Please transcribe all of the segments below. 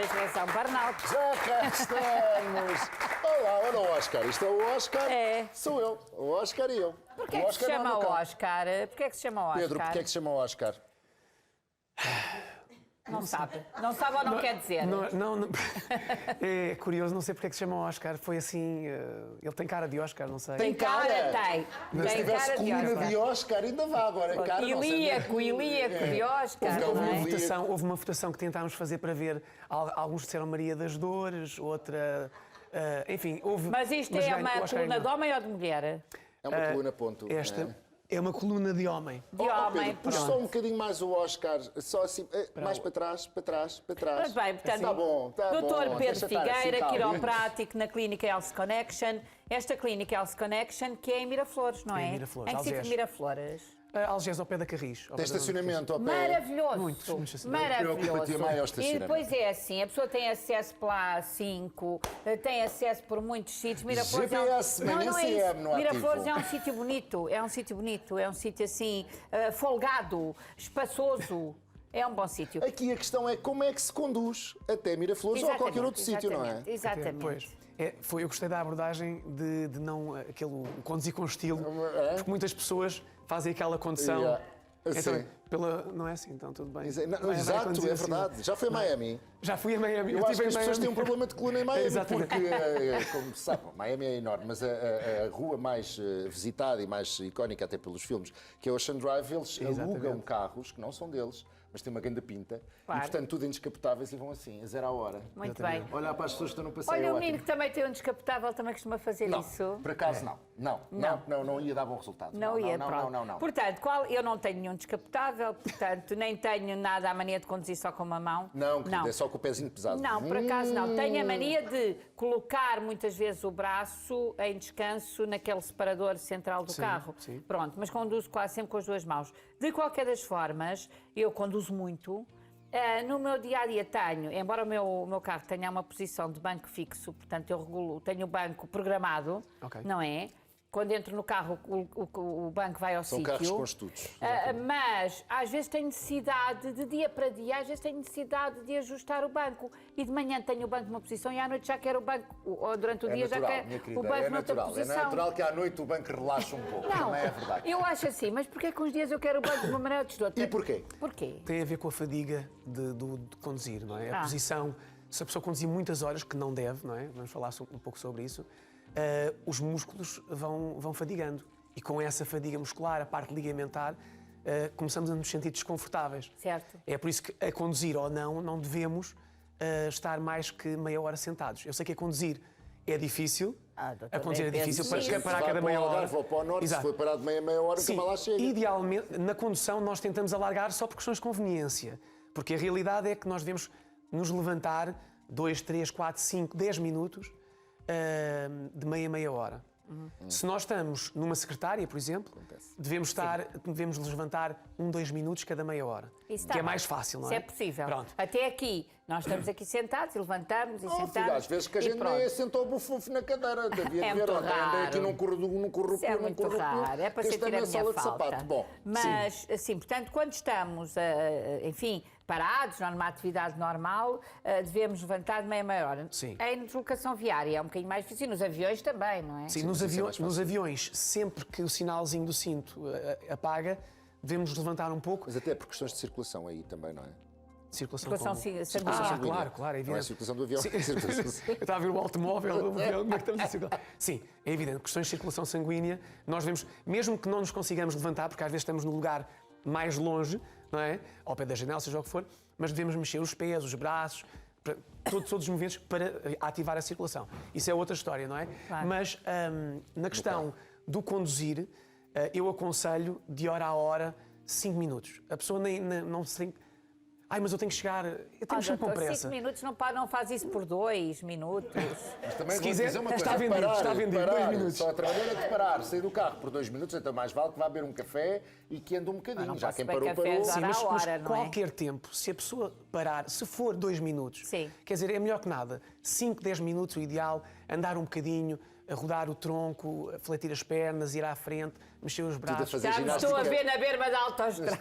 tens razão. Burnout. Já cá estamos! Olá, olha o Oscar. Isto é o Oscar. É. Sou eu. O Oscar e eu. Porquê O é que se Oscar chama não é o meu cão. Oscar? Porquê é que se chama Oscar? Pedro, porquê é que se chama Oscar? Não sabe. Não sabe ou não quer dizer? Não. É curioso, não sei porque é que se chama Oscar. Foi assim. Ele tem cara de Oscar, não sei. Tem cara, tem. Mas se Tem tivesse cara de coluna Oscar. de Oscar, ainda vá agora. Cara, não sei. Ilíaco de Oscar. Houve não é? Houve uma votação que tentámos fazer para ver. Alguns disseram Maria das Dores, outra. Enfim, houve. Mas isto mas é ganhou- uma o Oscar coluna de ganhou. homem ou de mulher? É uma coluna, ponto. Esta é uma coluna de homem. De Oh, homem. Pedro, puxa só um bocadinho mais o Oscar, só assim, mais para trás, para trás, para trás. Mas bem, portanto, Está bom, está bom. Dr. Pedro Deixa estar assim, Figueira, calma. quiroprático na Clínica Health Connection. Esta Clínica Health Connection que é em Miraflores, não é? É em Miraflores, Em que sítio Algés. de Miraflores? Algés ao pé da Carris. ao Tem pé da- estacionamento ao pé. Maravilhoso. Muito estacionamento. Maravilhoso. Preocupa-te mais ao E estacionamento. depois é assim, a pessoa tem acesso pela A5, tem acesso por muitos sítios. Miraflores GPS, é um... mas nem não é CM isso. no Miraflores ativo. é um sítio bonito, é um sítio assim, folgado, espaçoso. É um bom sítio. Aqui a questão é como é que se conduz até Miraflores ou a qualquer outro sítio, não é? Exatamente. Pois. Eu gostei da abordagem de não o conduzir com estilo, É? porque muitas pessoas fazem aquela condução. Yeah. Então, Sim. não é assim, então tudo bem. Não, Vai exato, conduzir é assim. verdade. Já foi a Miami. Já fui a Miami. Eu acho estive que as em pessoas têm um Miami. problema de coluna em Miami, Exatamente. porque, como se sabe, Miami é enorme, mas a rua mais visitada e mais icónica até pelos filmes, que é o Ocean Drive, eles alugam carros que não são deles, mas têm uma grande pinta, Claro. e portanto tudo indescapotáveis e vão assim, a 0 à hora. Muito bem. Olhar para as pessoas que estão no passeio. Olha, é o menino ótimo. que também tem um descapotável também costuma fazer Não, isso. por acaso não ia dar bom resultado. Não ia, não, pronto. não. Portanto, eu não tenho nenhum descapotável, portanto, nem tenho nada à mania de conduzir só com uma mão. Não, querido, é só com o pezinho pesado. Não, por acaso não. Tenho a mania de colocar muitas vezes o braço em descanso naquele separador central do carro. sim. Pronto, mas conduzo quase sempre com as duas mãos. De qualquer das formas, eu conduzo muito. No meu dia-a-dia tenho, embora o meu carro tenha uma posição de banco fixo, portanto eu regulo, tenho o banco programado, Ok. não é? Quando entro no carro, o banco vai ao São sítio. carros com estudos. Mas às vezes tenho necessidade, de dia para dia, às vezes tenho necessidade de ajustar o banco. E de manhã tenho o banco numa posição e à noite já quero o banco, ou durante o dia já minha quero querida, o banco é noutra natural. posição. É natural que à noite o banco relaxe um pouco. Não, é verdade. eu acho assim, mas porquê que uns dias eu quero o banco de uma maneira de outra? E porquê? Porquê? Tem a ver com a fadiga de conduzir, não é? A Ah. posição, se a pessoa conduzir muitas horas, que não deve, não é? Vamos falar um pouco sobre isso, os músculos vão fadigando. E com essa fadiga muscular, a parte ligamentar, começamos a nos sentir desconfortáveis. Certo. É por isso que a conduzir ou não devemos estar mais que meia hora sentados. Eu sei que a conduzir é difícil, doutor, a conduzir é bem difícil penso para nisso. parar Se cada vai meia para o hora. Algarve ou para o Norte, Exato. se for parado meia hora, Sim, nunca lá chega. idealmente, na condução nós tentamos alargar só por questões de conveniência, porque a realidade é que nós devemos nos levantar 2, 3, 4, 5, 10 minutos de meia hora. Se nós estamos numa secretária, por exemplo, devemos nos levantar 1, 2 minutos cada meia hora. Isso está que é bem. mais fácil, não é? Se é possível. Pronto. Até aqui, nós estamos aqui sentados e levantamos e sentamos. Filho, às vezes que a e gente pronto. nem assentou o bufunfo na cadeira. Devia É ver, muito ontem andei raro. aqui num corredor, Isso é muito raro, é para sentir a minha sala de falta. sapato. Bom, mas, assim, portanto, quando estamos, enfim, parados, numa atividade normal, devemos levantar de meia hora. Sim. Em deslocação viária é um bocadinho mais difícil, nos aviões também, não é? Sim, mas isso é mais fácil. nos aviões, sempre que o sinalzinho do cinto apaga, devemos nos levantar um pouco. mas até por questões de circulação aí também, não é? Circulação Circulação como? sanguínea. Claro, é evidente. Não é circulação do avião, Sim. é circulação. Eu estava a ver o automóvel, como é que estamos a circular. Sim, é evidente. Questões de circulação sanguínea, nós devemos, mesmo que não nos consigamos levantar, porque às vezes estamos no lugar mais longe, não é? Ao pé da janela, seja o que for, mas devemos mexer os pés, os braços, todos os movimentos para ativar a circulação. Isso é outra história, não é? Claro. Mas na questão do conduzir, eu aconselho de hora a hora 5 minutos. A pessoa não se tem... mas eu tenho que chegar... Eu tenho sempre com pressa. 5 minutos não faz isso por 2 minutos. Mas também Se vou quiser, dizer uma está coisa, vendido, parar, está vendido, parar, 2 minutos. Só a trabalhar é de parar, sair do carro por 2 minutos, então mais vale que vá beber um café e que ande um bocadinho. não Já posso quem beber parou, café parou. já Sim, à mas hora, não é? qualquer tempo, se a pessoa parar, se for 2 minutos, Sim. quer dizer, é melhor que nada. 5, 10 minutos, o ideal, andar um bocadinho, a rodar o tronco, a fletir as pernas, ir à frente, mexer os Tudo a braços. fazer Já me estou a ver na berma da autoestrada.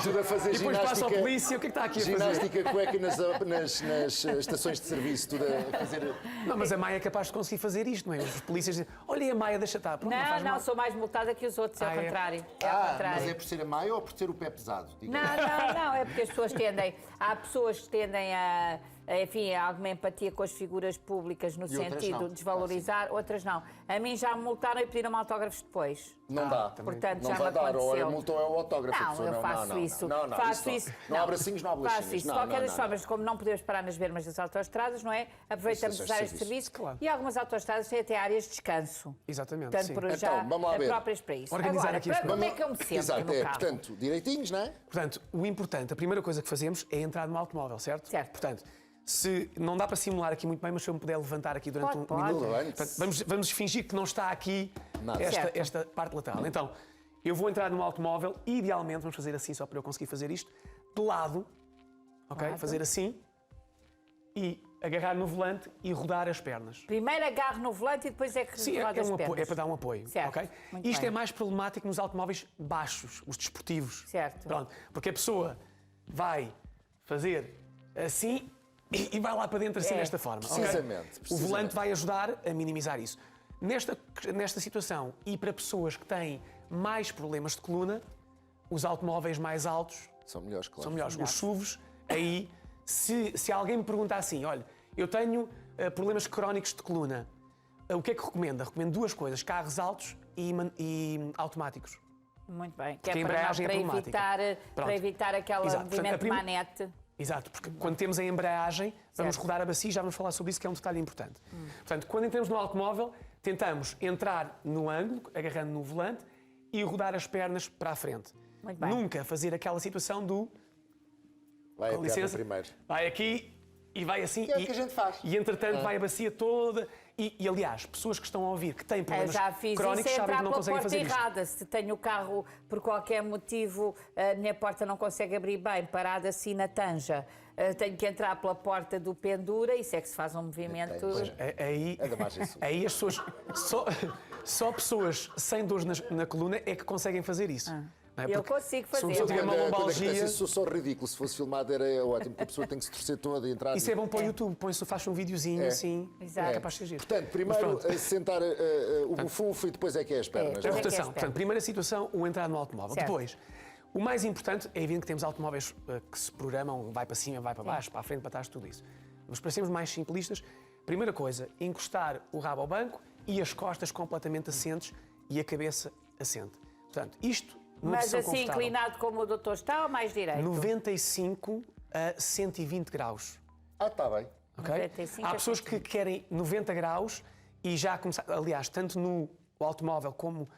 Tudo a fazer E depois passa ginástica. a polícia, o que é que está aqui a fazer? Ginástica cueca nas estações de serviço, tudo a fazer. Não, mas a Maia é capaz de conseguir fazer isto, não é? Os polícias dizem, olha a Maia, deixa estar. Pronto, faz Não, mal. sou mais multada que os outros, é ao Ah, é? contrário. É ao Mas contrário. é por ser a Maia ou por ter o pé pesado? Diga. Não, é porque as pessoas tendem. Há pessoas que tendem enfim, a alguma empatia com as figuras públicas no outras sentido não. de desvalorizar, outras não. A mim já me multaram e pediram-me autógrafos depois. Não dá. Portanto, Não já me vai dar, ou é aconteceu. multa ou é o autógrafo. a Não, pessoa eu faço isso. Não, Faço isso. Não há bracinhos, não há bolachinhas. Faço isso. De Não, qualquer não, das não, formas, como não podemos parar nas bermas das autoestradas, não é? Aproveitamos Estações as de áreas de serviço. serviço Claro. e algumas autoestradas têm até áreas de descanso. Exatamente, Portanto, sim. por Então, já vamos lá ver. próprias para isso. Organizar Agora, aqui as para coisas. como é que eu me sinto Exato, no carro? portanto, direitinhos, não é? Portanto, o importante, a primeira coisa que fazemos é entrar no automóvel, certo? Certo. Portanto, se não dá para simular aqui muito bem, mas se eu me puder levantar aqui durante um Pode. minuto. Levante-se. Portanto, vamos fingir que não está aqui Nada. Certo. esta parte lateral. Então, eu vou entrar no automóvel, idealmente, vamos fazer assim só para eu conseguir fazer isto, de lado, ok? Lado. Fazer assim e agarrar no volante e rodar as pernas. Primeiro agarro no volante e depois é que Sim, roda as um apoio, pernas. é para dar um apoio. Certo, ok? muito Isto bem. é mais problemático nos automóveis baixos, os desportivos. Certo. Pronto, porque a pessoa vai fazer assim e vai lá para dentro assim É, desta forma. ok? precisamente, O volante vai ajudar a minimizar isso. Nesta situação e para pessoas que têm mais problemas de coluna, os automóveis mais altos São melhores, claro. são melhores. Os SUVs, aí, se alguém me perguntar assim, olha, eu tenho problemas crónicos de coluna, o que é que recomenda? Recomendo duas coisas, carros altos e automáticos. Muito bem. Que Porque a é embreagem é para problemática. evitar, Pronto. para evitar aquele Exato. Portanto, movimento a prim- manete. Exato, porque quando temos a embreagem, vamos Certo. rodar a bacia, já vamos falar sobre isso, que é um detalhe importante. Portanto, quando entramos no automóvel, tentamos entrar no ângulo, agarrando no volante, e rodar as pernas para a frente. Muito bem. Nunca fazer aquela situação do, Vai a com perna licença, primeiro. vai aqui e vai assim. Que é o que a gente faz. E entretanto vai a bacia toda. E, aliás, pessoas que estão a ouvir que têm Eu problemas já fiz crónicos isso, é sabem entrar que não pela conseguem porta fazer isto. errada. Se tenho o carro, por qualquer motivo, a minha porta não consegue abrir bem, parada assim na tanja, tenho que entrar pela porta do pendura, isso é que se faz um movimento... Pois. Aí, É da margem sul. aí as pessoas. Só pessoas sem dores na coluna é que conseguem fazer isso. Não é? Eu Porque consigo Se uma fazer. pessoa tiver uma Quando lombalgia. acontece isso, sou só ridículo. Se fosse filmado era ótimo, porque a pessoa tem que se torcer toda e entrar. Isso é bom para o YouTube, faz um videozinho assim. Exato. É capaz de ser giro. Portanto, Mas primeiro pronto. sentar o bufunfo e depois é que é as pernas. É. não A Mas é que rotação. é Portanto, primeira situação, o entrar no automóvel. Certo. Depois, o mais importante é evidente que temos automóveis que se programam, vai para cima, vai para baixo, para a frente, para trás, tudo isso. Mas para sermos mais simplistas, primeira coisa, encostar o rabo ao banco e as costas completamente assentes e a cabeça assente. Portanto, isto numa Mas posição assim, confortável. inclinado como o doutor está ou mais direito? 95 a 120 graus. Está bem. Ok? 95 Há a pessoas que querem 90 graus e já começar. Aliás, tanto no automóvel como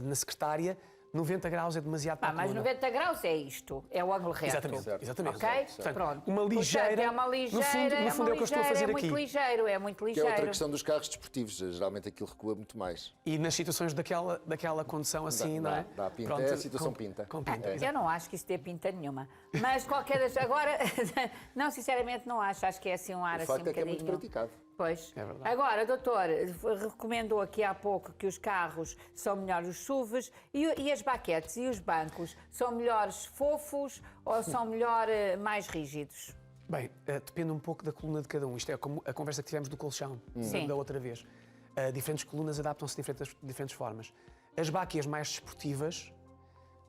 na secretária, 90 graus é demasiado para a Mas coluna. 90 graus é isto, é o ângulo reto. Exatamente, exatamente. Ok? Portanto, Pronto. uma ligeira. Portanto, é uma ligeira, no fundo é o que eu estou a fazer é aqui. muito ligeiro, é muito Que é ligeiro. outra questão dos carros desportivos. Geralmente aquilo recua muito mais. E nas situações daquela condução assim, Dá- não é? dá pinta. É a situação pinta. Com pinta. É. exato. Eu não acho que isso dê pinta nenhuma. Mas qualquer das... Agora, não, sinceramente não acho. Acho que é assim um ar O assim facto um é que é muito bocadinho... praticado. Pois. É verdade. Agora, doutor, recomendou aqui há pouco que os carros são melhores os SUVs e as baquetes e os bancos são melhores fofos ou são melhor mais rígidos? Bem, depende um pouco da coluna de cada um. Isto é como a conversa que tivemos do colchão, Sim. da outra vez. Diferentes colunas adaptam-se de diferentes formas. As baquias mais desportivas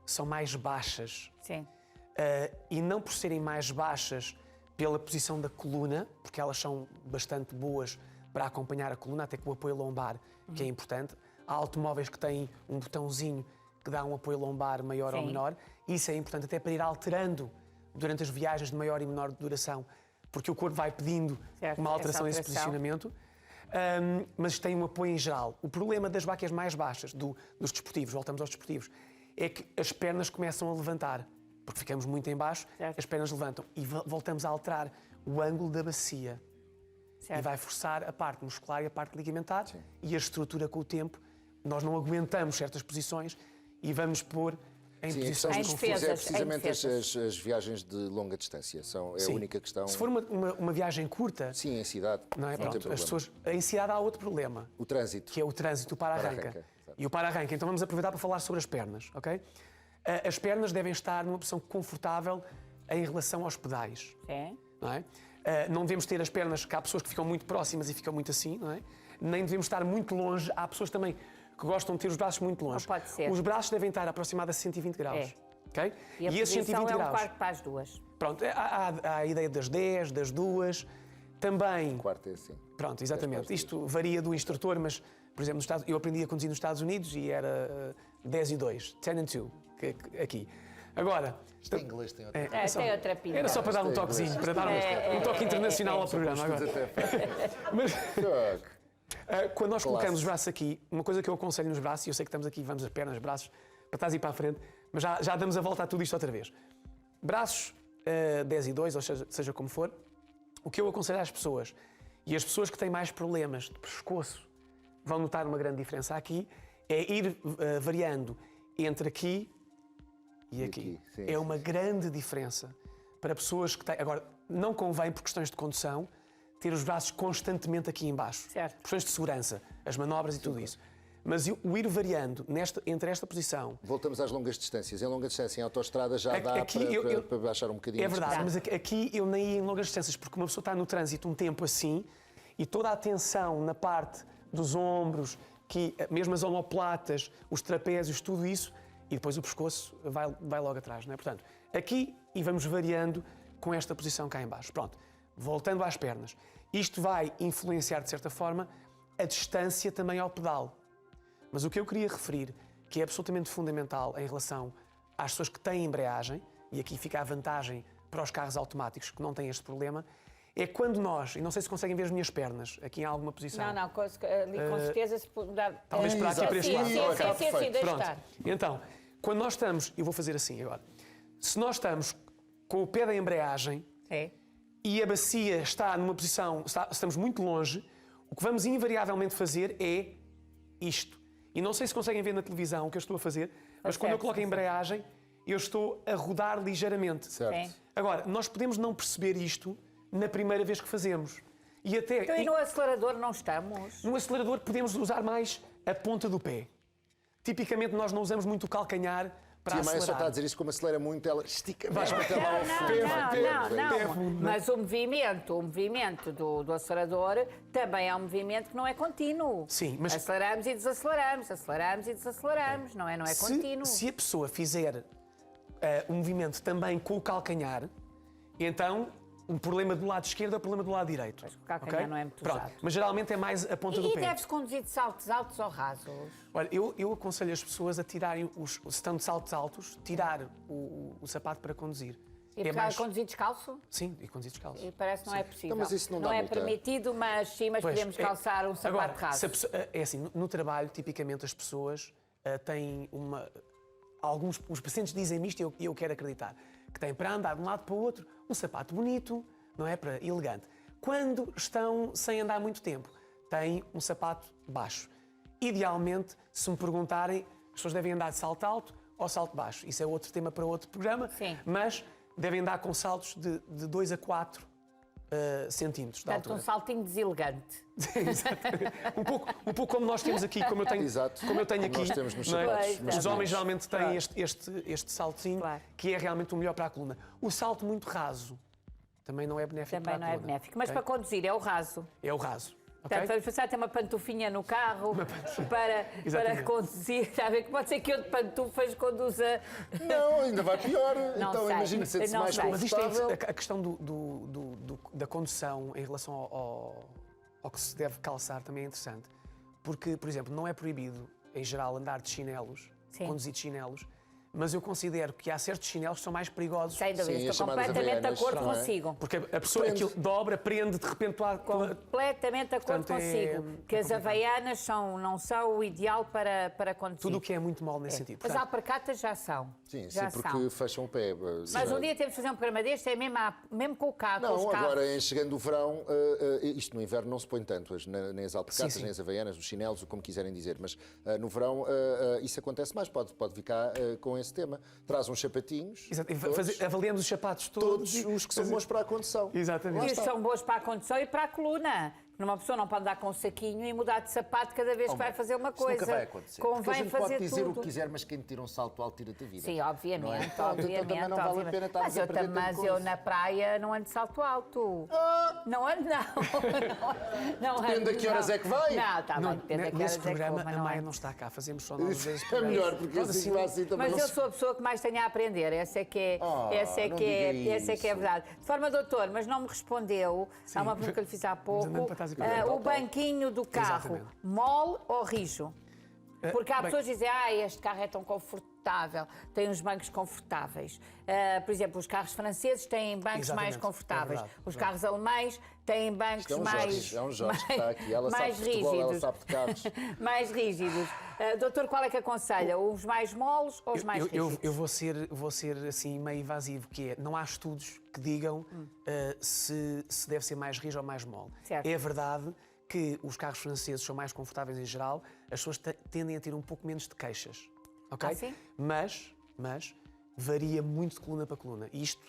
são mais baixas. Sim. E não por serem mais baixas pela posição da coluna, porque elas são bastante boas para acompanhar a coluna, até com o apoio lombar, que é importante. Há automóveis que têm um botãozinho que dá um apoio lombar maior ou Sim. menor. Isso é importante até para ir alterando durante as viagens de maior e menor duração, porque o corpo vai pedindo Certo, uma alteração essa nesse alteração. posicionamento. Mas tem um apoio em geral. O problema das baquias mais baixas, dos desportivos, voltamos aos desportivos, é que as pernas começam a levantar, porque ficamos muito em baixo, Certo. as pernas levantam e voltamos a alterar o ângulo da bacia. Certo. E vai forçar a parte muscular e a parte ligamentar e a estrutura com o tempo. Nós não aguentamos certas posições e vamos pôr em Sim, a posições questão de Em dos conforto. refúgios é defesas, em precisamente defesas. as viagens de longa distância. É a Sim. única questão. Se for uma viagem curta, Sim, em cidade. não é? Não tem Pronto, problema. as pessoas, em cidade há outro problema, O trânsito. que é o trânsito, o para-arranca. Para-arranca, exato. E o para-arranca, então vamos aproveitar para falar sobre as pernas, ok? As pernas devem estar numa posição confortável em relação aos pedais, Sim. não é? Não devemos ter as pernas, que há pessoas que ficam muito próximas e ficam muito assim, não é? Nem devemos estar muito longe, há pessoas também que gostam de ter os braços muito longe. Não pode ser. Os braços devem estar aproximadamente a 120 graus, ok? E a esses posição 120 é um graus, quarto para as duas. pronto, há a ideia das 10, das 2, também... O quarto é assim. Pronto, exatamente. Isto varia do instrutor, mas, por exemplo, eu aprendi a conduzir nos Estados Unidos e era 10 e 2, 10 and 2, aqui. Agora, Isto em inglês tem outra. Tem outra pinta. era só para dar um toquezinho, para dar um toque internacional ao programa. Agora. Mas, quando nós colocamos os braços aqui, uma coisa que eu aconselho nos braços, e eu sei que estamos aqui, vamos as pernas, braços, para trás e para a frente, mas já damos a volta a tudo isto outra vez. Braços 10 e 2, ou seja como for, o que eu aconselho às pessoas, e as pessoas que têm mais problemas de pescoço vão notar uma grande diferença aqui, é ir variando entre aqui e aqui. Sim, É uma grande diferença para pessoas que têm... Agora, não convém, por questões de condução, ter os braços constantemente aqui em baixo. Certo. Por questões de segurança, as manobras e tudo isso. Mas o ir variando entre esta posição... Voltamos às longas distâncias. Em longa distância, em autoestrada, já dá Aqui para baixar um bocadinho. É verdade, mas aqui eu nem ia em longas distâncias, porque uma pessoa está no trânsito um tempo assim e toda a atenção na parte dos ombros, mesmo as omoplatas, os trapézios, tudo isso, e depois o pescoço vai logo atrás, não é? Portanto, aqui e vamos variando com esta posição cá em baixo. Pronto, voltando às pernas. Isto vai influenciar, de certa forma, a distância também ao pedal. Mas o que eu queria referir, que é absolutamente fundamental em relação às pessoas que têm embreagem, e aqui fica a vantagem para os carros automáticos que não têm este problema, é quando nós, e não sei se conseguem ver as minhas pernas, aqui em alguma posição. Não, ali com certeza se puder. Talvez para aqui, para este lado. Sim, deixa Pronto. estar. Então, quando nós estamos, eu vou fazer assim agora, se nós estamos com o pé da embreagem É. e a bacia está numa posição, estamos muito longe, o que vamos invariavelmente fazer é isto. E não sei se conseguem ver na televisão o que eu estou a fazer, mas quando eu coloco a embreagem, eu estou a rodar ligeiramente. Certo. Sim. Agora, nós podemos não perceber isto na primeira vez que fazemos. E até Então, e no acelerador não estamos? no acelerador podemos usar mais a ponta do pé. Tipicamente nós não usamos muito o calcanhar para Tia Maia só está a acelerar. dizer isso, como acelera muito, ela estica Vais mesmo até lá ao fundo. Não. Mas o movimento do acelerador também é um movimento que não é contínuo. Sim, mas- Aceleramos e desaceleramos, aceleramos e desaceleramos, não é contínuo. Se a pessoa fizer um movimento também com o calcanhar, então o problema do lado esquerdo é o problema do lado direito. Pois, o calcanhar ok? não é muito Pronto. usado. Mas geralmente é mais a ponta do E pé. deve-se conduzir de saltos altos ou rasos? Olha, eu aconselho as pessoas a tirarem, se estão de saltos altos, tirar o sapato para conduzir. E conduzir descalço? Sim, e conduzir descalço. E parece que não é possível. Então, mas isso não dá é multa? permitido, mas sim, mas Pois, podemos calçar um sapato agora, raso. se a pessoa- é assim, no trabalho, tipicamente as pessoas têm os pacientes dizem-me isto e eu quero acreditar, que têm para andar de um lado para o outro um sapato bonito, não é? Para elegante. Quando estão sem andar muito tempo, têm um sapato baixo. Idealmente, se me perguntarem, as pessoas devem andar de salto alto ou salto baixo. Isso é outro tema para outro programa, Sim. mas devem andar com saltos de 2 a 4 centímetros de Portanto, altura. um saltinho deselegante. Exatamente. Um pouco como nós temos aqui, como eu tenho, Exato. como eu tenho Como aqui. nós temos nos não é? sapatos, Pois, nos Os sapatos. homens geralmente têm Claro. este saltozinho, Claro. que é realmente o melhor para a coluna. O salto muito raso também não é benéfico Também para não a é coluna. benéfico. Mas ok? para conduzir é o raso. É o raso. ok? Portanto, vamos pensar ter uma pantufinha no carro para Exatamente. conduzir. Está a ver que pode ser que eu de pantufas conduza. Não, ainda vai pior. Não Então sei. imagina ser-se Não mais sei. Mas isto é confortável. a questão da condução em relação ao que se deve calçar também é interessante. Porque, por exemplo, não é proibido, em geral, andar de chinelos, Sim. conduzir de chinelos, mas eu considero que há certos chinelos que são mais perigosos. Sem dúvida, Sim, as estou chamadas completamente de havaianas, acordo não é? consigo. Porque a pessoa Prende. aquilo dobra, prende, de repente lá. Completamente de acordo Portanto, é- consigo. Que as complicado. havaianas não são o ideal para conduzir. Tudo o que é muito mal nesse sentido. As Portanto, alparcatas já são. Sim, já sim, porque são. fecham o pé. Mas um dia temos de fazer um programa deste, é mesmo com o carro. com os Não, carros. agora, chegando o verão, isto no inverno não se põe tanto, nem as alpercatas, Sim, sim. nem as havaianas, os chinelos, o como quiserem dizer, mas no verão isso acontece mais, pode ficar com esse tema. Traz uns sapatinhos. Exato. E todos, avaliamos os sapatos todos todos. os que são bons para a condução. Exatamente. E são boas para a condução e para a coluna. Uma pessoa não pode andar com um saquinho e mudar de sapato cada vez que vai fazer uma coisa. Isso nunca vai acontecer. Porque a Convém gente fazer pode dizer tudo. o que quiser, mas quem tira um salto alto tira-te a vida. Sim, obviamente, Não é? obviamente. Também não vale a pena estar a perder tempo Mas com eu isso. na praia não ando de salto alto. Não ando, não. Depende a que horas é que vai. Não, está bem, depende a que horas Nesse é que programa, vou, mas a não Maia ando. não está cá. Fazemos só nós Isso vezes é programa. melhor, porque Pronto, assim vai assim também Mas não eu se... sou a pessoa que mais tenho a aprender, essa é que é, não diga essa é que é isso. verdade. De forma, doutor, mas não me respondeu, há uma pergunta que eu lhe fiz há pouco, andando para trás e para frente. o banquinho do carro, Exatamente. mole ou rijo? Porque há bem- pessoas que dizem, este carro é tão confortável, tem uns bancos confortáveis. Por exemplo, os carros franceses têm bancos Exatamente, mais confortáveis. é verdade, Os é carros alemães têm bancos Isto é um mais, Jorge, é um Jorge que está aqui. Ela sabe mais de futebol, ela rígidos. sabe de carros. Mais rígidos. Doutor, qual é que aconselha? Os mais moles ou os mais rígidos? Eu vou ser assim meio evasivo, que é, não há estudos que digam se deve ser mais rígido ou mais mole. Certo. É verdade que os carros franceses são mais confortáveis em geral, as pessoas tendem a ter um pouco menos de queixas, ok? Ah, sim? Mas varia muito de coluna para coluna. E isto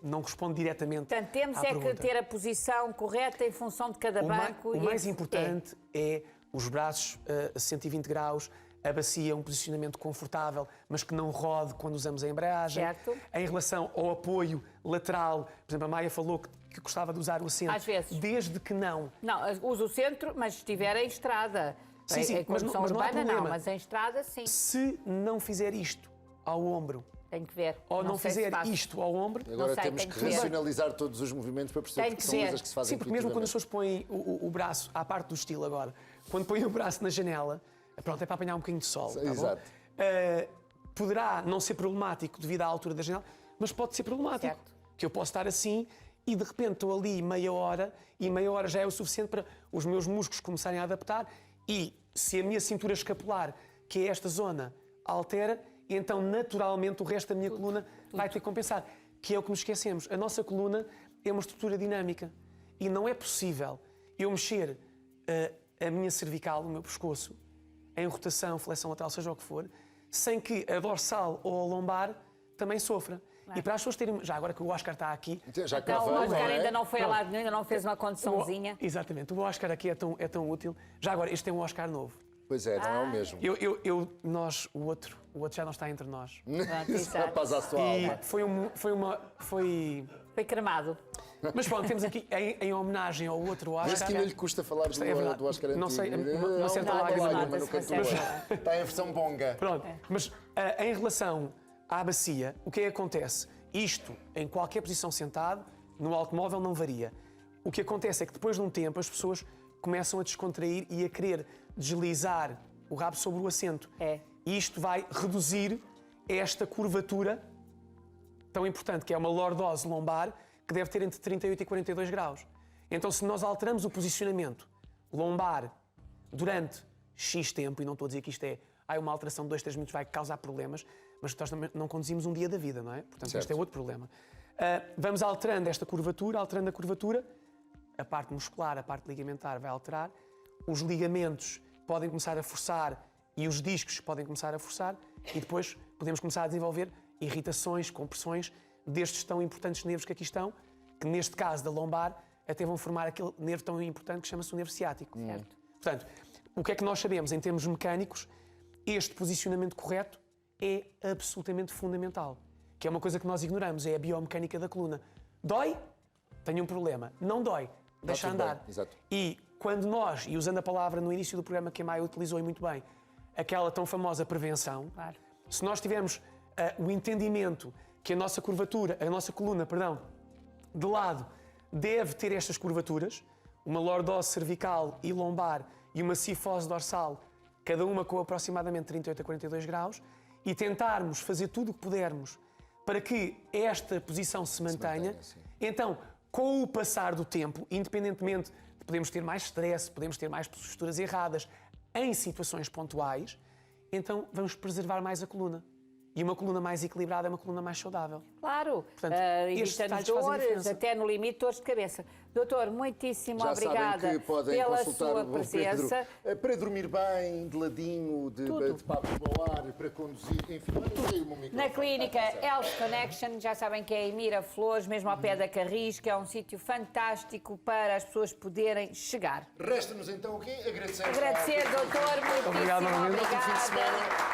não responde diretamente Portanto, temos à é que pergunta. ter a posição correta em função de cada banco. O e mais esse- importante é os braços a 120 graus, a bacia, um posicionamento confortável, mas que não rode quando usamos a embreagem. Certo. Em relação ao apoio lateral, por exemplo, a Maia falou que gostava de usar o assento. Às vezes. Desde que não. Não, uso o centro, mas se estiver em estrada. Sim, sim, em condução mas não há urbana não, problema. mas em estrada sim. Se não fizer isto ao ombro, Tem que ver. ou não sei se fizer faço. isto ao ombro, Agora sei, temos tem que que ver. racionalizar todos os movimentos para perceber Tem que que são ver. coisas que se fazem sim, porque mesmo quando as intuitivamente. pessoas põem o braço à parte do estilo agora, quando põem o braço na janela, pronto, é para apanhar um bocadinho de sol. Tá bom? Exato. Poderá não ser problemático devido à altura da janela, mas pode ser problemático. Certo. Que eu posso estar assim e de repente estou ali meia hora e meia hora já é o suficiente para os meus músculos começarem a adaptar e se a minha cintura escapular, que é esta zona, altera, então naturalmente o resto da minha coluna vai ter que compensar. Que é o que nos esquecemos. A nossa coluna é uma estrutura dinâmica e não é possível eu mexer a minha cervical, o meu pescoço, em rotação, flexão lateral, seja o que for, sem que a dorsal ou a lombar também sofra. E para as pessoas terem... Já agora que o Oscar está aqui... Já cá Então, o vamos, Oscar não é? ainda não foi a lado nenhum, ainda não fez uma conduçãozinha. Exatamente. O Oscar aqui é tão útil. Já agora, este é um Oscar novo. Pois é, não é o mesmo. O outro já não está entre nós. Pronto, exato. Rapaz à sua E alma. foi... Foi cremado. Mas pronto, temos aqui, em homenagem ao outro Mas Oscar... que ainda lhe custa falar é verdade. do Oscar Não antigo. sei, uma certa Há lágrima lágrima no nota-se, canto do mas olho. Está em versão bonga. Pronto, mas em relação à bacia, o que é que acontece? Isto, em qualquer posição sentado, no automóvel não varia. O que acontece é que depois de um tempo as pessoas começam a descontrair e a querer deslizar o rabo sobre o assento. É. E isto vai reduzir esta curvatura tão importante, que é uma lordose lombar, que deve ter entre 38 e 42 graus. Então, se nós alteramos o posicionamento lombar durante X tempo, e não estou a dizer que isto é uma alteração de 2, 3 minutos vai causar problemas, mas nós também não conduzimos um dia da vida, não é? Portanto, Certo. este é outro problema. Vamos alterando esta curvatura, alterando a curvatura, a parte muscular, a parte ligamentar vai alterar, os ligamentos podem começar a forçar e os discos podem começar a forçar e depois podemos começar a desenvolver irritações, compressões destes tão importantes nervos que aqui estão, que neste caso da lombar até vão formar aquele nervo tão importante que chama-se o nervo ciático. Certo. Portanto, o que é que nós sabemos em termos mecânicos? Este posicionamento correto é absolutamente fundamental, que é uma coisa que nós ignoramos, é a biomecânica da coluna. Dói? Tenho um problema. Não dói? Deixa tudo bem, andar. exato. E quando nós, e usando a palavra no início do programa que a Maia utilizou e muito bem, aquela tão famosa prevenção, Claro. se nós tivermos o entendimento que a nossa curvatura, a nossa coluna, perdão, de lado, deve ter estas curvaturas, uma lordose cervical e lombar e uma cifose dorsal, cada uma com aproximadamente 38 a 42 graus, e tentarmos fazer tudo o que pudermos para que esta posição se mantenha, sim. então, com o passar do tempo, independentemente de podermos ter mais stress, podemos ter mais posturas erradas em situações pontuais, então vamos preservar mais a coluna. E uma coluna mais equilibrada é uma coluna mais saudável. Claro, Portanto, estes evitando detalhes fazem dores, diferença. até no limite dores de cabeça. Doutor, muitíssimo Já obrigada sabem que podem pela consultar sua o presença. Pedro para dormir bem, de ladinho, de papo para o ar, para conduzir, enfim, olha, tem o meu microfone. Na clínica Health Connection, já sabem que é em Miraflores, mesmo ao pé da Carris, que é um sítio fantástico para as pessoas poderem chegar. Resta-nos então o quê? Agradecer, Agradecer, doutor, muitíssimo Obrigado, novamente. Bom fim de semana. obrigada.